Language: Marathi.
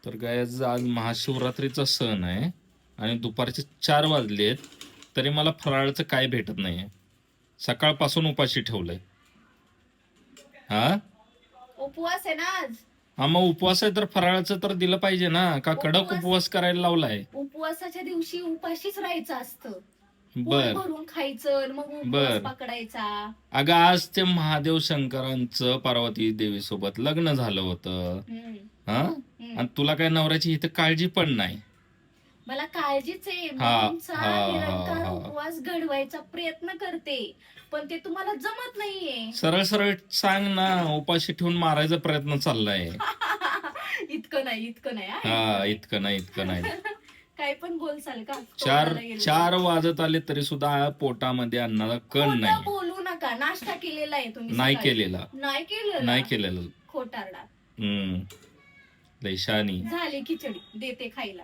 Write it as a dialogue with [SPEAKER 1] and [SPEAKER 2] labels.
[SPEAKER 1] तर गायज आज महाशिवरात्रीचा सण आहे आणि दुपारचे 4 वाजलेत तरी मला फराळाचं काय भेटत नाहीये. सकाळपासून उपाशी ठेवलंय. हा
[SPEAKER 2] उपवास आहे ना आज.
[SPEAKER 1] हा मग उपवास आहे तर फराळाचं तर दिलं पाहिजे ना, का कडक उपवास करायला लावलाय?
[SPEAKER 2] उपवासाच्या दिवशी उपाशीच राहायचं असतं. पोट
[SPEAKER 1] बर
[SPEAKER 2] भरून खायचं आणि मग उपवास
[SPEAKER 1] बर
[SPEAKER 2] पकडायचा.
[SPEAKER 1] अगं आज ते महादेव शंकरांचं पार्वती देवी सोबत लग्न झालं होतं. हा आणि तुला काय नवऱ्याची इथं काळजी पण नाही.
[SPEAKER 2] मला काळजीच आहे. मी
[SPEAKER 1] हा
[SPEAKER 2] तुमचा
[SPEAKER 1] हा हा
[SPEAKER 2] निरंकार
[SPEAKER 1] हा
[SPEAKER 2] उपवास घडवायचा प्रयत्न करते, पण ते तुम्हाला जमत नाहीये.
[SPEAKER 1] सरळ सरळ सांग ना, उपाशी ठेवून मारायचा प्रयत्न चाललाय.
[SPEAKER 2] इतकं नाही, इतकं नाही हा,
[SPEAKER 1] हा
[SPEAKER 2] इतकं
[SPEAKER 1] इतकं नाही.
[SPEAKER 2] काय पण बोलसाल का?
[SPEAKER 1] चार
[SPEAKER 2] तोंडाला गेलं.
[SPEAKER 1] 4 वाजत आले तरी सुद्धा पोटामध्ये अन्नाला कण
[SPEAKER 2] खोटं
[SPEAKER 1] नाही.
[SPEAKER 2] बोलू नका. नाश्ता केलेला आहे तुम्ही
[SPEAKER 1] नाही
[SPEAKER 2] सकाळी.
[SPEAKER 1] केलेला.
[SPEAKER 2] नाही
[SPEAKER 1] केलेलं.
[SPEAKER 2] खोटारडा.
[SPEAKER 1] लय शहाणी.
[SPEAKER 2] झाली खिचडी देते खायला.